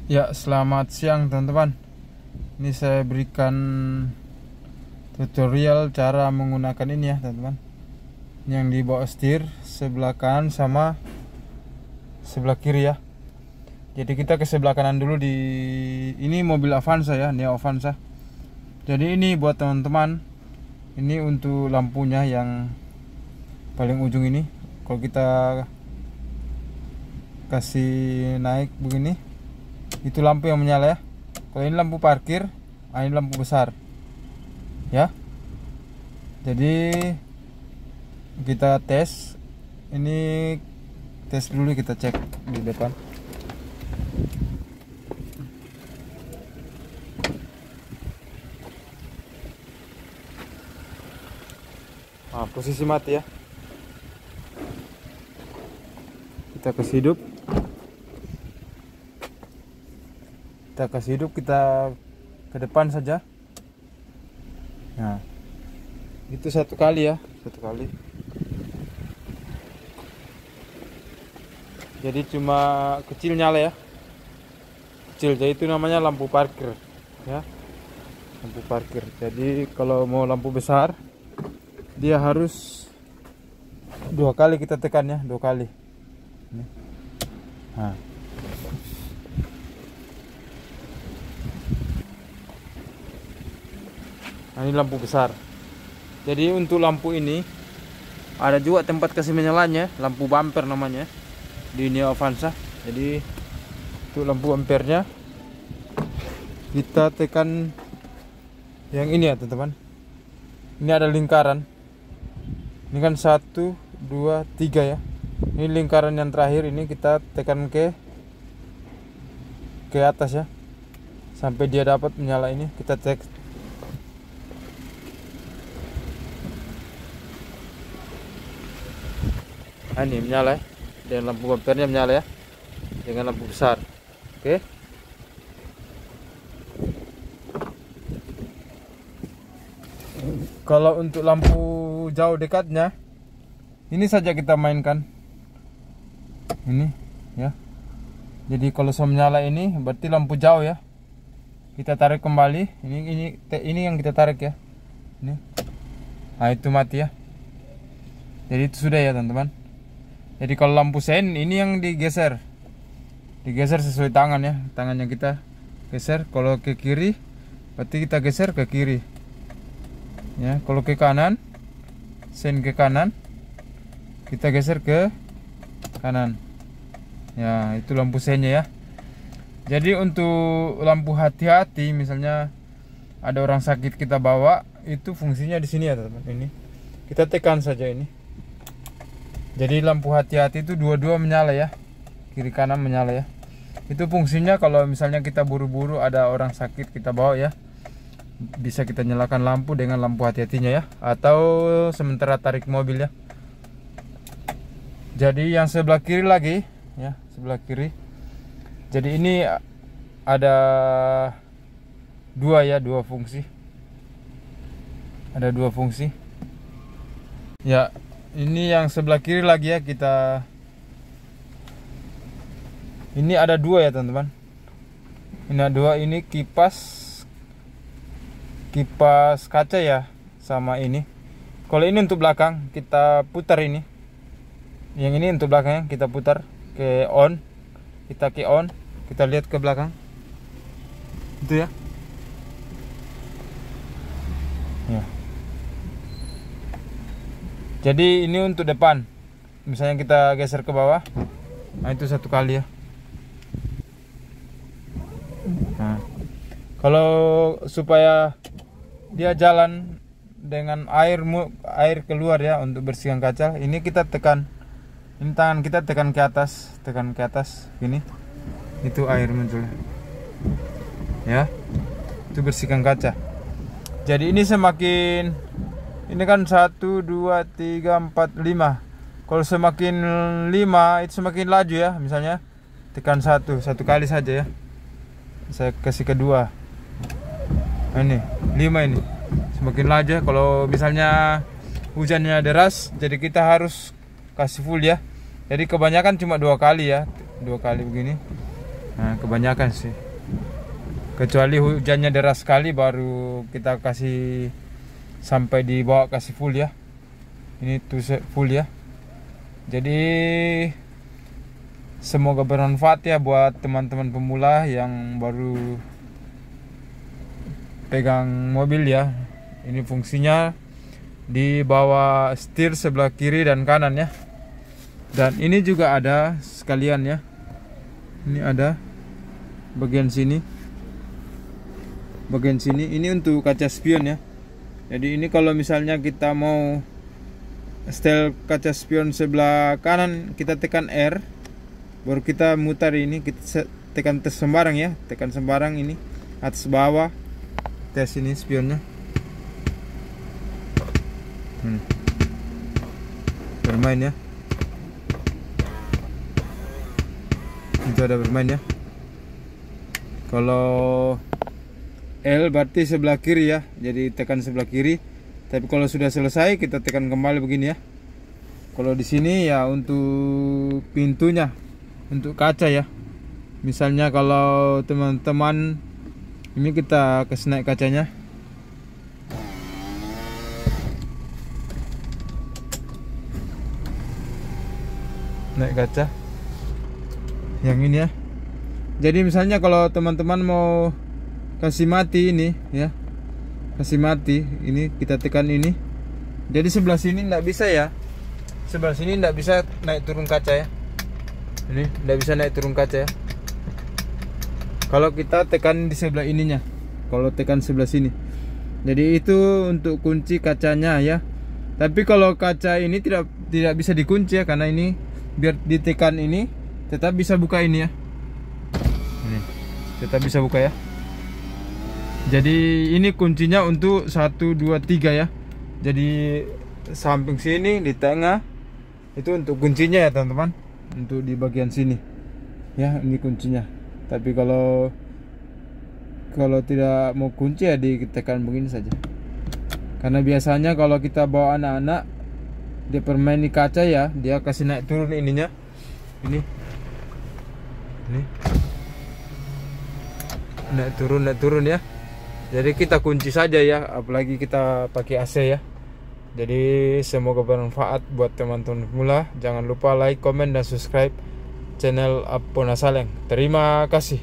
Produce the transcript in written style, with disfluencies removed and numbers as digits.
Ya, selamat siang teman-teman. Ini saya berikan tutorial cara menggunakan ini ya teman-teman. Yang di bawah setir sebelah kanan sama sebelah kiri ya. Jadi kita ke sebelah kanan dulu. Ini mobil Avanza ya, Neo Avanza. Jadi ini buat teman-teman. Ini untuk lampunya yang paling ujung ini. Kalau kita kasih naik begini, itu lampu yang menyala ya. Kalau ini lampu parkir, ini lampu besar ya. Jadi kita tes. Ini tes dulu, kita cek di depan. Nah, posisi mati ya. Kita kasih hidup. Kita ke depan saja. Nah, itu satu kali ya, satu kali. Jadi cuma kecil nyala ya, kecil. Jadi itu namanya lampu parkir ya, lampu parkir. Jadi kalau mau lampu besar, dia harus dua kali kita tekan ya, dua kali. Nah. Ini lampu besar. Jadi untuk lampu ini ada juga tempat kasih menyalanya, lampu bumper namanya di Neo Avanza. Jadi untuk lampu ampernya kita tekan yang ini ya teman-teman. Ini ada lingkaran. Ini kan 1, 2, 3 ya. Ini lingkaran yang terakhir, ini kita tekan ke atas ya, sampai dia dapat menyala. Ini kita cek. Nah, ini menyala ya, dan lampu bumpernya menyala ya, dengan lampu besar. Oke. Kalau untuk lampu jauh dekatnya, ini saja kita mainkan. Ini ya. Jadi kalau sudah menyala ini berarti lampu jauh ya. Kita tarik kembali. Ini yang kita tarik ya. Ini. Nah, itu mati ya. Jadi itu sudah ya teman-teman. Jadi kalau lampu sein ini yang digeser sesuai tangan ya, tangannya kita geser. Kalau ke kiri berarti kita geser ke kiri ya. Kalau ke kanan, sein ke kanan, kita geser ke kanan ya. Itu lampu seinnya ya. Jadi untuk lampu hati-hati, misalnya ada orang sakit kita bawa, itu fungsinya di sini ya teman-teman. Ini kita tekan saja ini. Jadi lampu hati-hati itu dua-dua menyala ya, kiri kanan menyala ya. Itu fungsinya kalau misalnya kita buru-buru ada orang sakit kita bawa ya, bisa kita nyalakan lampu dengan lampu hati-hatinya ya, atau sementara tarik mobil ya. Jadi yang sebelah kiri lagi ya, sebelah kiri. Jadi ini ada dua ya, dua fungsi. Ada dua fungsi ya. Ini yang sebelah kiri lagi ya, kita ini ada dua ya teman-teman. Ini ada dua, ini kipas kaca ya, sama ini. Kalau ini untuk belakang kita putar ini. Yang ini untuk belakangnya kita putar ke on. Kita ke on, kita lihat ke belakang. Itu ya. Ya. Jadi ini untuk depan. Misalnya kita geser ke bawah, nah itu satu kali ya. Nah, kalau supaya dia jalan dengan air keluar ya, untuk bersihkan kaca, ini kita tekan. Ini tangan kita tekan ke atas gini. Itu air muncul. Ya. Itu bersihkan kaca. Jadi ini semakin, ini kan 1, 2, 3, 4, 5. Kalau semakin 5 itu semakin laju ya. Misalnya tekan satu kali saja ya. Saya kasih kedua. Ini 5 ini. Semakin laju ya. Kalau misalnya hujannya deras, jadi kita harus kasih full ya. Jadi kebanyakan cuma 2 kali ya, 2 kali begini. Nah, kebanyakan sih. Kecuali hujannya deras sekali baru kita kasih sampai di bawah, kasih full ya. Ini tuh full ya. Jadi semoga bermanfaat ya buat teman-teman pemula yang baru pegang mobil ya. Ini fungsinya di bawah setir sebelah kiri dan kanan ya. Dan ini juga ada sekalian ya. Ini ada bagian sini. Bagian sini ini untuk kaca spion ya. Jadi ini kalau misalnya kita mau setel kaca spion sebelah kanan, kita tekan R, baru kita mutar ini, kita tekan tes sembarang ya, tekan sembarang ini atas bawah, tes ini spionnya. Bermain ya. Itu ada bermain ya. Kalau L berarti sebelah kiri ya, jadi tekan sebelah kiri. Tapi kalau sudah selesai kita tekan kembali begini ya. Kalau di sini ya untuk pintunya, untuk kaca ya. Misalnya kalau teman-teman ini kita kasih naik kacanya. Naik kaca yang ini ya. Jadi misalnya kalau teman-teman mau kasih mati ini ya, kasih mati ini, kita tekan ini. Jadi sebelah sini nggak bisa ya, sebelah sini nggak bisa naik turun kaca ya. Ini nggak bisa naik turun kaca ya. Kalau kita tekan di sebelah ininya, kalau tekan sebelah sini. Jadi itu untuk kunci kacanya ya. Tapi kalau kaca ini tidak bisa dikunci ya, karena ini biar ditekan ini tetap bisa buka ini ya. Ini tetap bisa buka ya. Jadi ini kuncinya untuk 1, 2, 3 ya. Jadi samping sini, di tengah itu untuk kuncinya ya teman-teman. Untuk di bagian sini ya, ini kuncinya. Tapi kalau tidak mau kunci ya ditekan begini saja. Karena biasanya kalau kita bawa anak-anak dia bermain di kaca ya, dia kasih naik turun ininya. Ini naik turun ya. Jadi kita kunci saja ya, apalagi kita pakai AC ya. Jadi semoga bermanfaat buat teman-teman pemula. Jangan lupa like, komen, dan subscribe channel Apona Saleng. Terima kasih.